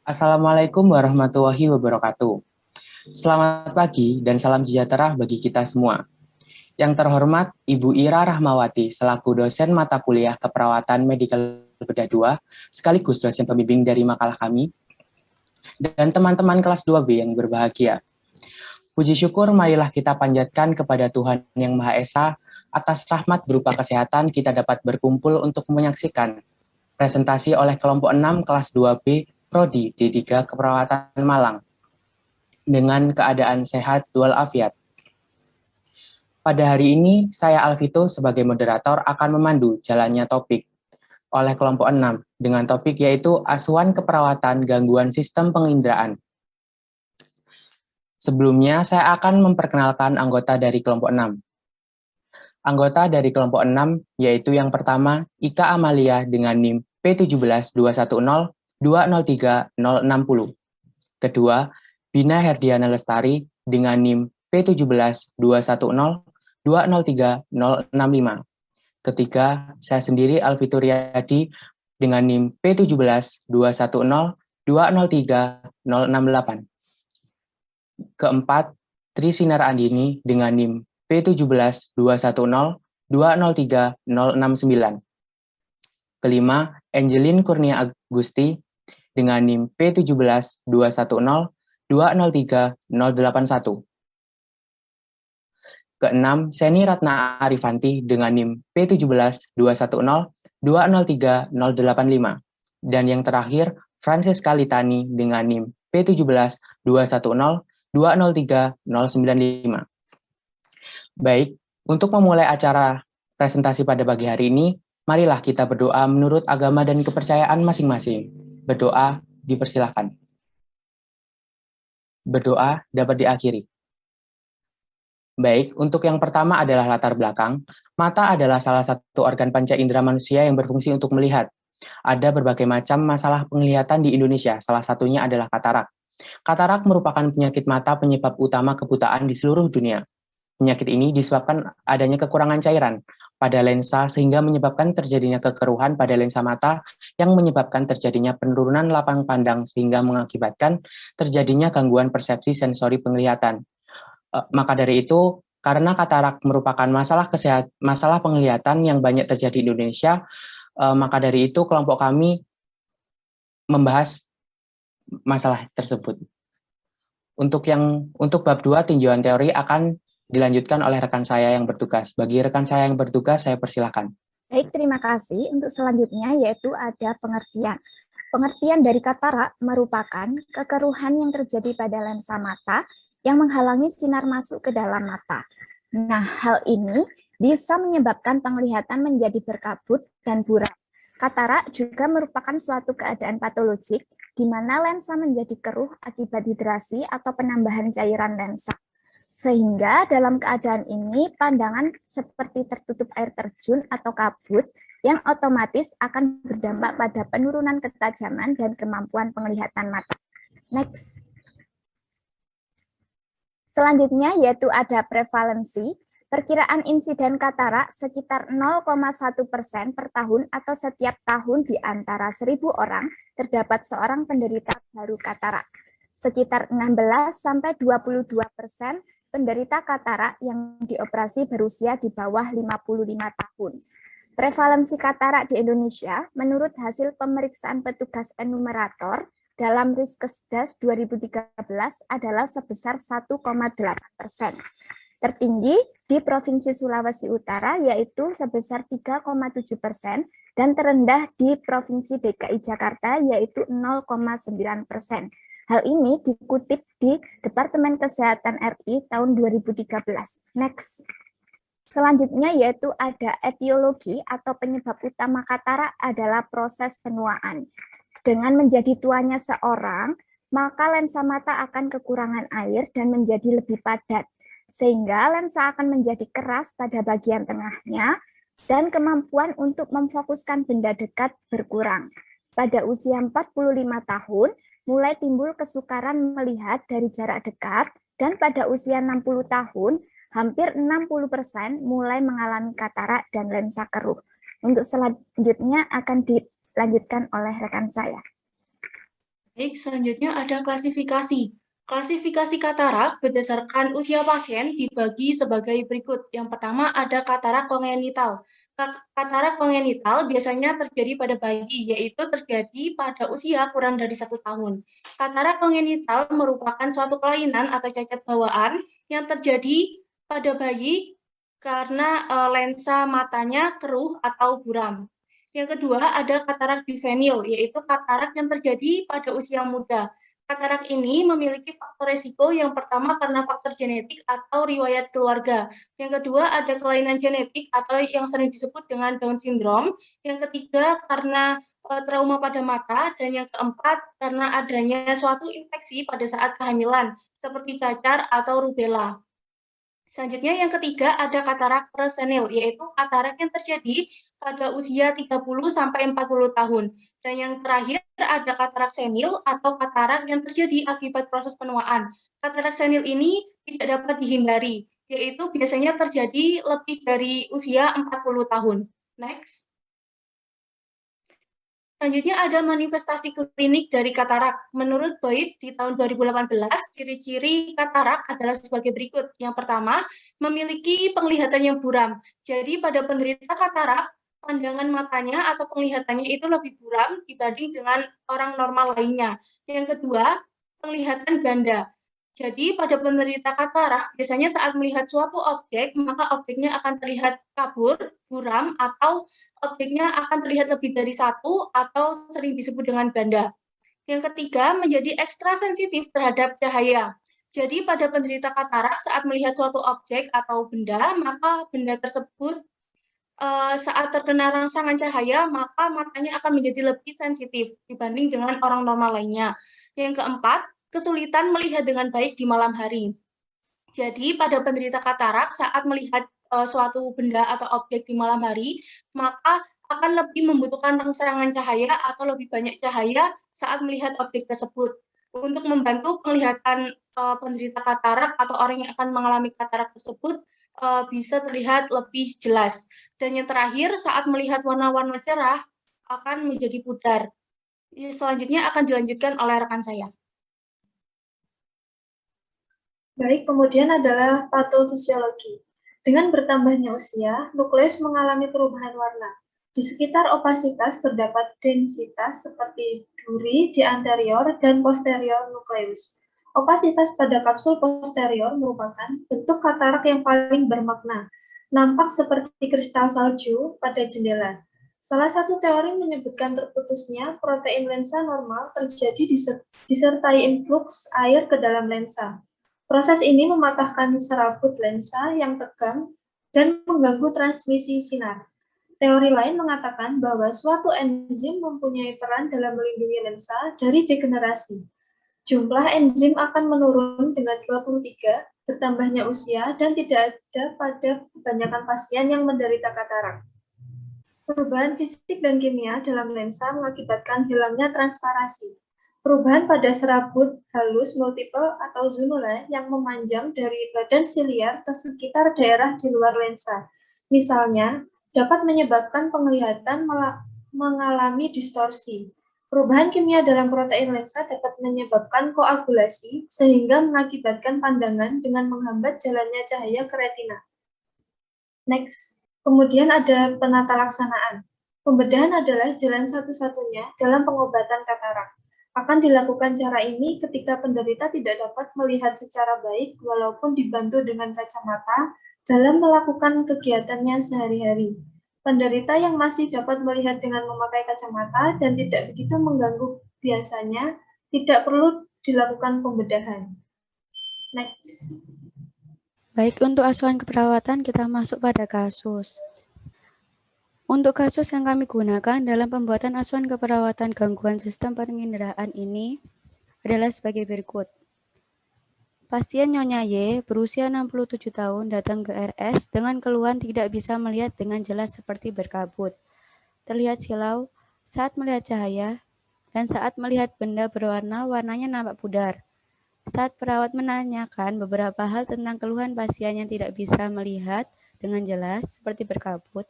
Assalamualaikum warahmatullahi wabarakatuh. Selamat pagi dan salam sejahtera bagi kita semua. Yang terhormat Ibu Ira Rahmawati selaku dosen mata kuliah keperawatan medikal bedah 2 sekaligus dosen pembimbing dari makalah kami dan teman-teman kelas 2B yang berbahagia. Puji syukur marilah kita panjatkan kepada Tuhan Yang Maha Esa atas rahmat berupa kesehatan kita dapat berkumpul untuk menyaksikan presentasi oleh kelompok 6 kelas 2B Prodi D3 Keperawatan Malang dengan keadaan sehat walafiat. Pada hari ini, saya Alvito sebagai moderator akan memandu jalannya topik oleh kelompok 6 dengan topik yaitu asuhan keperawatan gangguan sistem penginderaan. Sebelumnya, saya akan memperkenalkan anggota dari kelompok 6. Anggota dari kelompok 6 yaitu yang pertama, Ika Amalia dengan NIM P17210203060. Kedua, Bina Herdiana Lestari dengan NIM P17210203065. Ketiga, saya sendiri Alvito Riyadi dengan NIM P17210203068. Keempat, Tri Sinar Andini dengan NIM P17210203069. Kelima, Angelin Kurnia Agusti dengan NIM P17210203081. Keenam, Seni Ratna Arifanti dengan NIM P17210203085. Dan yang terakhir, Francisca Litani dengan NIM P17210203095. Baik, untuk memulai acara presentasi pada pagi hari ini, marilah kita berdoa menurut agama dan kepercayaan masing-masing. Berdoa dipersilahkan. Berdoa dapat diakhiri. Baik, untuk yang pertama adalah latar belakang. Mata adalah salah satu organ panca indera manusia yang berfungsi untuk melihat. Ada berbagai macam masalah penglihatan di Indonesia, salah satunya adalah katarak. Katarak merupakan penyakit mata penyebab utama kebutaan di seluruh dunia. Penyakit ini disebabkan adanya kekurangan cairan pada lensa sehingga menyebabkan terjadinya kekeruhan pada lensa mata yang menyebabkan terjadinya penurunan lapang pandang sehingga mengakibatkan terjadinya gangguan persepsi sensori penglihatan. Maka dari itu, karena katarak merupakan masalah penglihatan yang banyak terjadi di Indonesia, maka dari itu kelompok kami membahas masalah tersebut. Untuk bab 2 tinjauan teori akan dilanjutkan oleh rekan saya yang bertugas. Bagi rekan saya yang bertugas, saya persilahkan. Baik, terima kasih. Untuk selanjutnya yaitu ada pengertian. Pengertian dari katarak merupakan kekeruhan yang terjadi pada lensa mata yang menghalangi sinar masuk ke dalam mata. Nah, hal ini bisa menyebabkan penglihatan menjadi berkabut dan buram. Katarak juga merupakan suatu keadaan patologik di mana lensa menjadi keruh akibat hidrasi atau penambahan cairan lensa. Sehingga dalam keadaan ini pandangan seperti tertutup air terjun atau kabut yang otomatis akan berdampak pada penurunan ketajaman dan kemampuan penglihatan mata. Next. Selanjutnya yaitu ada prevalensi. Perkiraan insiden katarak sekitar 0,1% per tahun atau setiap tahun di antara 1.000 orang terdapat seorang penderita baru katarak. Sekitar 16-22% penderita katarak yang dioperasi berusia di bawah 55 tahun. Prevalensi katarak di Indonesia menurut hasil pemeriksaan petugas enumerator dalam Riskesdas 2013 adalah sebesar 1,8%. Tertinggi di Provinsi Sulawesi Utara yaitu sebesar 3,7% dan terendah di Provinsi DKI Jakarta yaitu 0,9%. Hal ini dikutip di Departemen Kesehatan RI tahun 2013. Next. Selanjutnya yaitu ada etiologi atau penyebab utama katarak adalah proses penuaan. Dengan menjadi tuanya seorang, maka lensa mata akan kekurangan air dan menjadi lebih padat, sehingga lensa akan menjadi keras pada bagian tengahnya dan kemampuan untuk memfokuskan benda dekat berkurang. Pada usia 45 tahun, mulai timbul kesukaran melihat dari jarak dekat, dan pada usia 60 tahun, hampir 60% mulai mengalami katarak dan lensa keruh. Untuk selanjutnya akan dilanjutkan oleh rekan saya. Baik, selanjutnya ada klasifikasi. Klasifikasi katarak berdasarkan usia pasien dibagi sebagai berikut. Yang pertama ada katarak kongenital. Katarak kongenital biasanya terjadi pada bayi, yaitu terjadi pada usia kurang dari 1 tahun. Katarak kongenital merupakan suatu kelainan atau cacat bawaan yang terjadi pada bayi karena lensa matanya keruh atau buram. Yang kedua ada katarak juvenil, yaitu katarak yang terjadi pada usia muda. Katarak ini memiliki faktor resiko yang pertama karena faktor genetik atau riwayat keluarga. Yang kedua ada kelainan genetik atau yang sering disebut dengan Down syndrome. Yang ketiga karena trauma pada mata. Dan yang keempat karena adanya suatu infeksi pada saat kehamilan, seperti cacar atau rubella. Selanjutnya yang ketiga ada katarak presenil, yaitu katarak yang terjadi pada usia 30-40 tahun. Dan yang terakhir ada katarak senil atau katarak yang terjadi akibat proses penuaan. Katarak senil ini tidak dapat dihindari, yaitu biasanya terjadi lebih dari usia 40 tahun. Next. Selanjutnya ada manifestasi klinik dari katarak. Menurut Boyd di tahun 2018, ciri-ciri katarak adalah sebagai berikut. Yang pertama, memiliki penglihatan yang buram. Jadi pada penderita katarak, pandangan matanya atau penglihatannya itu lebih buram dibanding dengan orang normal lainnya. Yang kedua, penglihatan ganda. Jadi pada penderita katarak, biasanya saat melihat suatu objek, maka objeknya akan terlihat kabur, buram, atau objeknya akan terlihat lebih dari satu atau sering disebut dengan ganda. Yang ketiga, menjadi ekstra sensitif terhadap cahaya. Jadi pada penderita katarak saat melihat suatu objek atau benda, maka benda tersebut saat terkena rangsangan cahaya, maka matanya akan menjadi lebih sensitif dibanding dengan orang normal lainnya. Yang keempat, kesulitan melihat dengan baik di malam hari. Jadi pada penderita katarak saat melihat suatu benda atau objek di malam hari, maka akan lebih membutuhkan rangsangan cahaya atau lebih banyak cahaya saat melihat objek tersebut. Untuk membantu penglihatan penderita katarak atau orang yang akan mengalami katarak tersebut bisa terlihat lebih jelas. Dan yang terakhir, saat melihat warna-warna cerah akan menjadi pudar. Selanjutnya akan dilanjutkan oleh rekan saya. Baik, kemudian adalah patofisiologi. Dengan bertambahnya usia, nukleus mengalami perubahan warna. Di sekitar opasitas terdapat densitas seperti duri di anterior dan posterior nukleus. Opasitas pada kapsul posterior merupakan bentuk katarak yang paling bermakna, nampak seperti kristal salju pada jendela. Salah satu teori menyebutkan terputusnya protein lensa normal terjadi disertai influx air ke dalam lensa. Proses ini mematahkan serabut lensa yang tegang dan mengganggu transmisi sinar. Teori lain mengatakan bahwa suatu enzim mempunyai peran dalam melindungi lensa dari degenerasi. Jumlah enzim akan menurun dengan 23 bertambahnya usia dan tidak ada pada kebanyakan pasien yang menderita katarak. Perubahan fisik dan kimia dalam lensa mengakibatkan hilangnya transparasi. Perubahan pada serabut halus multiple atau zunula yang memanjang dari badan siliar ke sekitar daerah di luar lensa. Misalnya, dapat menyebabkan penglihatan mengalami distorsi. Perubahan kimia dalam protein lensa dapat menyebabkan koagulasi sehingga mengakibatkan pandangan dengan menghambat jalannya cahaya ke retina. Next. Kemudian ada penata laksanaan. Pembedahan adalah jalan satu-satunya dalam pengobatan katarak. Akan dilakukan cara ini ketika penderita tidak dapat melihat secara baik walaupun dibantu dengan kacamata dalam melakukan kegiatannya sehari-hari. Penderita yang masih dapat melihat dengan memakai kacamata dan tidak begitu mengganggu biasanya tidak perlu dilakukan pembedahan. Next. Baik, untuk asuhan keperawatan kita masuk pada kasus. Untuk kasus yang kami gunakan dalam pembuatan asuhan keperawatan gangguan sistem penginderaan ini adalah sebagai berikut. Pasien Nyonya Y berusia 67 tahun datang ke RS dengan keluhan tidak bisa melihat dengan jelas seperti berkabut, terlihat silau saat melihat cahaya, dan saat melihat benda berwarna, warnanya nampak pudar. Saat perawat menanyakan beberapa hal tentang keluhan pasien yang tidak bisa melihat dengan jelas seperti berkabut,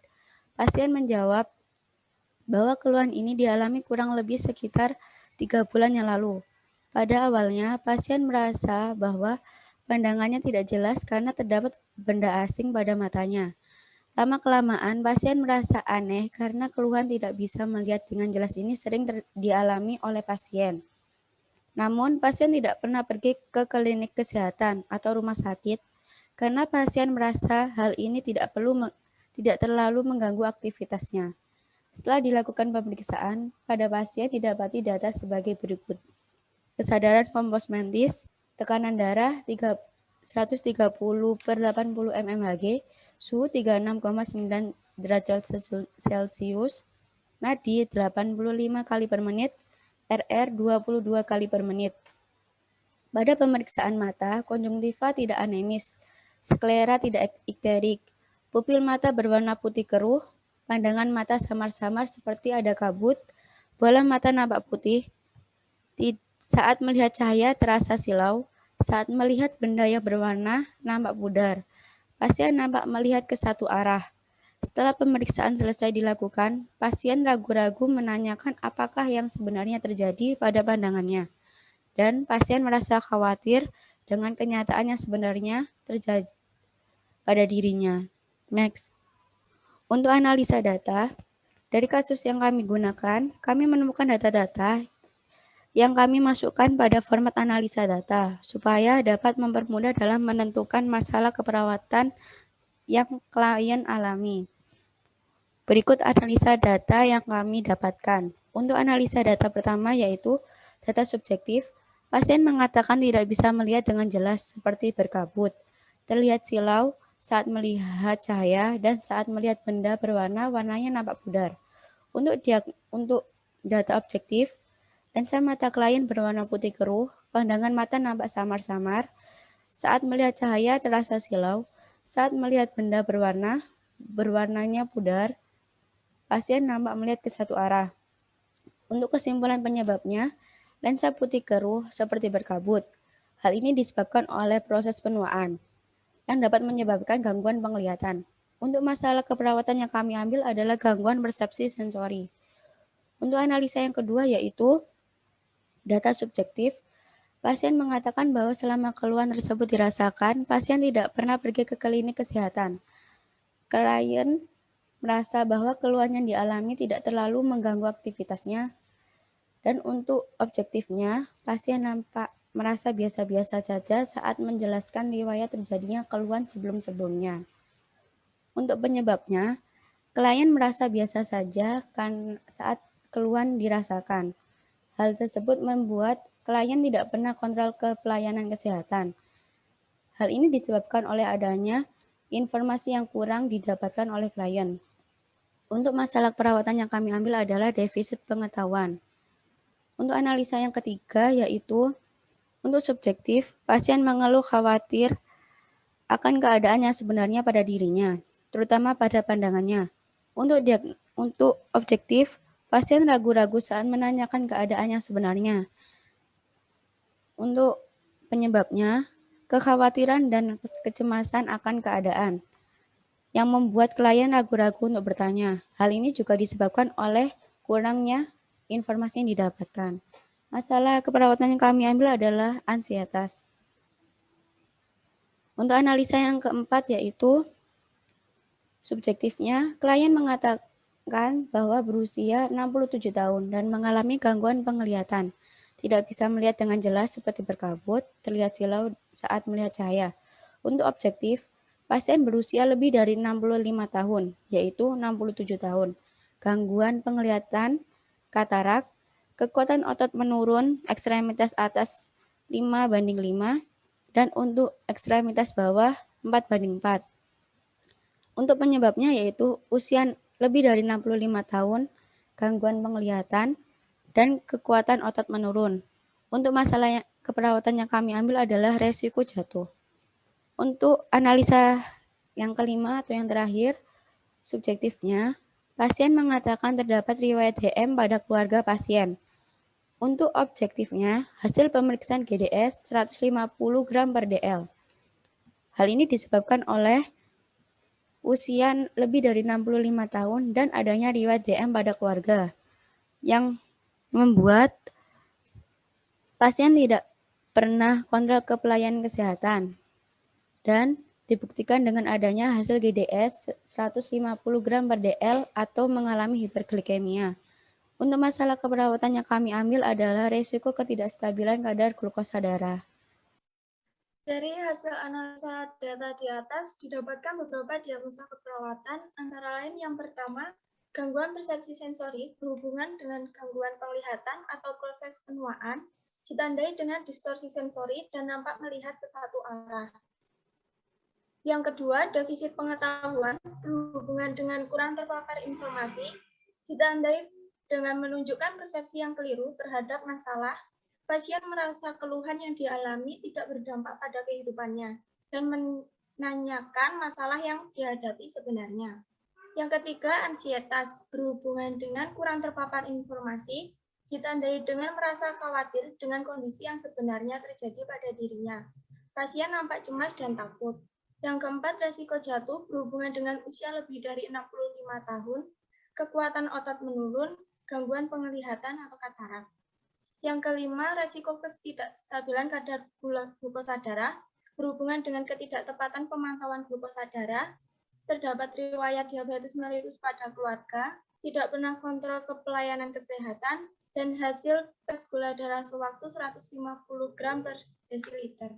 pasien menjawab bahwa keluhan ini dialami kurang lebih sekitar 3 bulan yang lalu. Pada awalnya, pasien merasa bahwa pandangannya tidak jelas karena terdapat benda asing pada matanya. Lama-kelamaan, pasien merasa aneh karena keluhan tidak bisa melihat dengan jelas ini sering dialami oleh pasien. Namun, pasien tidak pernah pergi ke klinik kesehatan atau rumah sakit karena pasien merasa hal ini tidak terlalu mengganggu aktivitasnya. Setelah dilakukan pemeriksaan, pada pasien didapati data sebagai berikut. Kesadaran komposmentis, tekanan darah 130/80 mmHg, suhu 36,9 derajat Celcius, nadi 85 kali per menit, RR 22 kali per menit. Pada pemeriksaan mata, konjungtiva tidak anemis, sklera tidak ikterik, pupil mata berwarna putih keruh, pandangan mata samar-samar seperti ada kabut, bola mata nampak putih, saat melihat cahaya terasa silau, saat melihat benda yang berwarna nampak pudar. Pasien nampak melihat ke satu arah. Setelah pemeriksaan selesai dilakukan, pasien ragu-ragu menanyakan apakah yang sebenarnya terjadi pada pandangannya. Dan pasien merasa khawatir dengan kenyataan yang sebenarnya terjadi pada dirinya. Next. Untuk analisa data, dari kasus yang kami gunakan, kami menemukan data-data yang kami masukkan pada format analisa data, supaya dapat mempermudah dalam menentukan masalah keperawatan yang klien alami. Berikut analisa data yang kami dapatkan. Untuk analisa data pertama yaitu data subjektif, pasien mengatakan tidak bisa melihat dengan jelas seperti berkabut, terlihat silau saat melihat cahaya, dan saat melihat benda berwarna, warnanya nampak pudar. Untuk data objektif, lensa mata klien berwarna putih keruh, pandangan mata nampak samar-samar, saat melihat cahaya terasa silau, saat melihat benda berwarnanya pudar, pasien nampak melihat ke satu arah. Untuk kesimpulan penyebabnya, lensa putih keruh seperti berkabut. Hal ini disebabkan oleh proses penuaan yang dapat menyebabkan gangguan penglihatan. Untuk masalah keperawatan yang kami ambil adalah gangguan persepsi sensori. Untuk analisa yang kedua yaitu data subjektif, pasien mengatakan bahwa selama keluhan tersebut dirasakan, pasien tidak pernah pergi ke klinik kesehatan. Klien merasa bahwa keluhan yang dialami tidak terlalu mengganggu aktivitasnya. Dan untuk objektifnya, pasien nampak merasa biasa-biasa saja saat menjelaskan riwayat terjadinya keluhan sebelum-sebelumnya. Untuk penyebabnya, klien merasa biasa saja kan saat keluhan dirasakan. Hal tersebut membuat klien tidak pernah kontrol ke pelayanan kesehatan. Hal ini disebabkan oleh adanya informasi yang kurang didapatkan oleh klien. Untuk masalah perawatan yang kami ambil adalah defisit pengetahuan. Untuk analisa yang ketiga yaitu untuk subjektif, pasien mengeluh khawatir akan keadaan yang sebenarnya pada dirinya, terutama pada pandangannya. Untuk objektif, pasien ragu-ragu saat menanyakan keadaan yang sebenarnya. Untuk penyebabnya, kekhawatiran dan kecemasan akan keadaan yang membuat klien ragu-ragu untuk bertanya. Hal ini juga disebabkan oleh kurangnya informasi yang didapatkan. Masalah keperawatan yang kami ambil adalah ansietas. Untuk analisa yang keempat yaitu subjektifnya, klien mengatakan bahwa berusia 67 tahun dan mengalami gangguan penglihatan. Tidak bisa melihat dengan jelas seperti berkabut, terlihat silau saat melihat cahaya. Untuk objektif, pasien berusia lebih dari 65 tahun, yaitu 67 tahun. Gangguan penglihatan, katarak, kekuatan otot menurun, ekstremitas atas 5/5, dan untuk ekstremitas bawah 4/4. Untuk penyebabnya yaitu usia lebih dari 65 tahun, gangguan penglihatan, dan kekuatan otot menurun. Untuk masalah keperawatan yang kami ambil adalah resiko jatuh. Untuk analisa yang kelima atau yang terakhir, subjektifnya, pasien mengatakan terdapat riwayat HM pada keluarga pasien. Untuk objektifnya, hasil pemeriksaan GDS 150 gram per DL. Hal ini disebabkan oleh usia lebih dari 65 tahun dan adanya riwayat DM pada keluarga yang membuat pasien tidak pernah kontrol ke pelayanan kesehatan dan dibuktikan dengan adanya hasil GDS 150 gram per dl atau mengalami hiperglikemia. Untuk masalah keperawatan yang kami ambil adalah risiko ketidakstabilan kadar glukosa darah. Dari hasil analisa data di atas, didapatkan beberapa diagnosa keperawatan, antara lain yang pertama, gangguan persepsi sensori berhubungan dengan gangguan penglihatan atau proses penuaan, ditandai dengan distorsi sensori dan nampak melihat ke satu arah. Yang kedua, defisit pengetahuan berhubungan dengan kurang terpapar informasi, ditandai dengan menunjukkan persepsi yang keliru terhadap masalah. Pasien merasa keluhan yang dialami tidak berdampak pada kehidupannya dan menanyakan masalah yang dihadapi sebenarnya. Yang ketiga, ansietas berhubungan dengan kurang terpapar informasi, ditandai dengan merasa khawatir dengan kondisi yang sebenarnya terjadi pada dirinya. Pasien nampak cemas dan takut. Yang keempat, resiko jatuh berhubungan dengan usia lebih dari 65 tahun, kekuatan otot menurun, gangguan penglihatan atau katarak. Yang kelima, resiko ketidakstabilan kadar glukosa darah berhubungan dengan ketidaktepatan pemantauan glukosa darah, terdapat riwayat diabetes mellitus pada keluarga, tidak pernah kontrol ke pelayanan kesehatan, dan hasil tes gula darah sewaktu 150 gram per desiliter.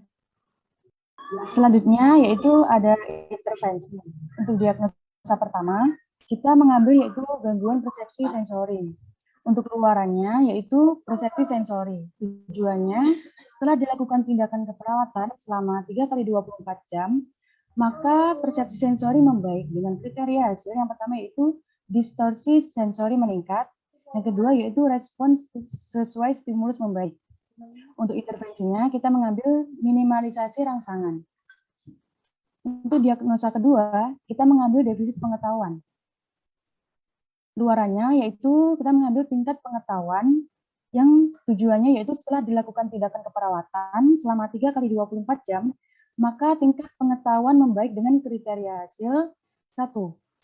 Selanjutnya yaitu ada intervensi. Untuk diagnosa pertama, kita mengambil yaitu gangguan persepsi sensori. Untuk keluarannya yaitu persepsi sensori. Tujuannya setelah dilakukan tindakan keperawatan selama 3x24 jam, maka persepsi sensori membaik dengan kriteria hasil. Yang pertama yaitu distorsi sensori meningkat. Yang kedua yaitu respons sesuai stimulus membaik. Untuk intervensinya kita mengambil minimalisasi rangsangan. Untuk diagnosa kedua, kita mengambil defisit pengetahuan. Luarannya yaitu kita mengambil tingkat pengetahuan yang tujuannya yaitu setelah dilakukan tindakan keperawatan selama 3x24 jam, maka tingkat pengetahuan membaik dengan kriteria hasil 1.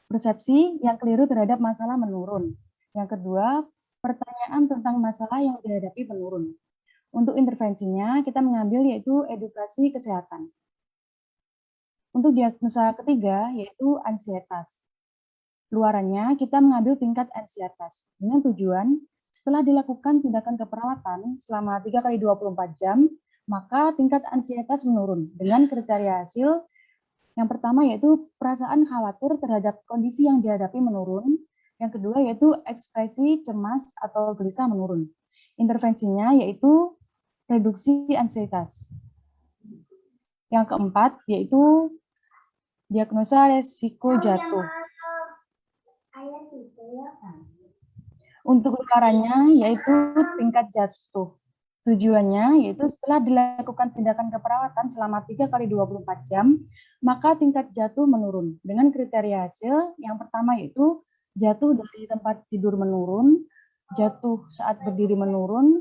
Persepsi yang keliru terhadap masalah menurun. Yang kedua, pertanyaan tentang masalah yang dihadapi menurun. Untuk intervensinya kita mengambil yaitu edukasi kesehatan. Untuk diagnosa ketiga yaitu ansietas. Luarannya kita mengambil tingkat ansietas dengan tujuan setelah dilakukan tindakan keperawatan selama 3x24 jam, maka tingkat ansietas menurun dengan kriteria hasil. Yang pertama yaitu perasaan khawatir terhadap kondisi yang dihadapi menurun. Yang kedua yaitu ekspresi cemas atau gelisah menurun. Intervensinya yaitu reduksi ansietas. Yang keempat yaitu diagnosa resiko jatuh. Untuk luarannya yaitu tingkat jatuh. Tujuannya yaitu setelah dilakukan tindakan keperawatan selama 3x24 jam, maka tingkat jatuh menurun. Dengan kriteria hasil, yang pertama yaitu jatuh dari tempat tidur menurun, jatuh saat berdiri menurun,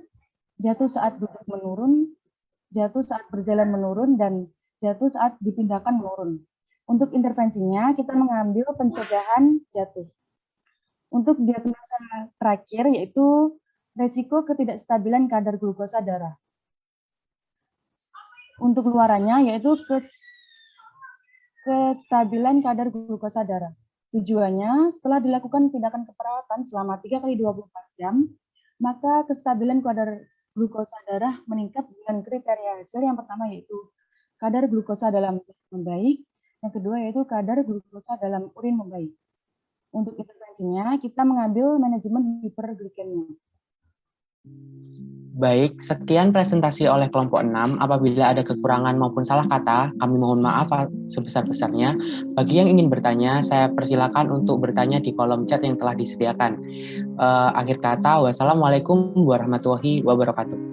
jatuh saat duduk menurun, jatuh saat berjalan menurun, dan jatuh saat dipindahkan menurun. Untuk intervensinya, kita mengambil pencegahan jatuh. Untuk diagnosa terakhir yaitu resiko ketidakstabilan kadar glukosa darah. Untuk luarannya yaitu kestabilan kadar glukosa darah. Tujuannya setelah dilakukan tindakan keperawatan selama 3x24 jam, maka kestabilan kadar glukosa darah meningkat dengan kriteria hasil. Yang pertama yaitu kadar glukosa dalam darah membaik, yang kedua yaitu kadar glukosa dalam urin membaik. Untuk intervensinya, kita mengambil manajemen hiperglikemia. Baik, sekian presentasi oleh kelompok 6. Apabila ada kekurangan maupun salah kata, kami mohon maaf sebesar-besarnya. Bagi yang ingin bertanya, saya persilakan untuk bertanya di kolom chat yang telah disediakan. Akhir kata, wassalamualaikum warahmatullahi wabarakatuh.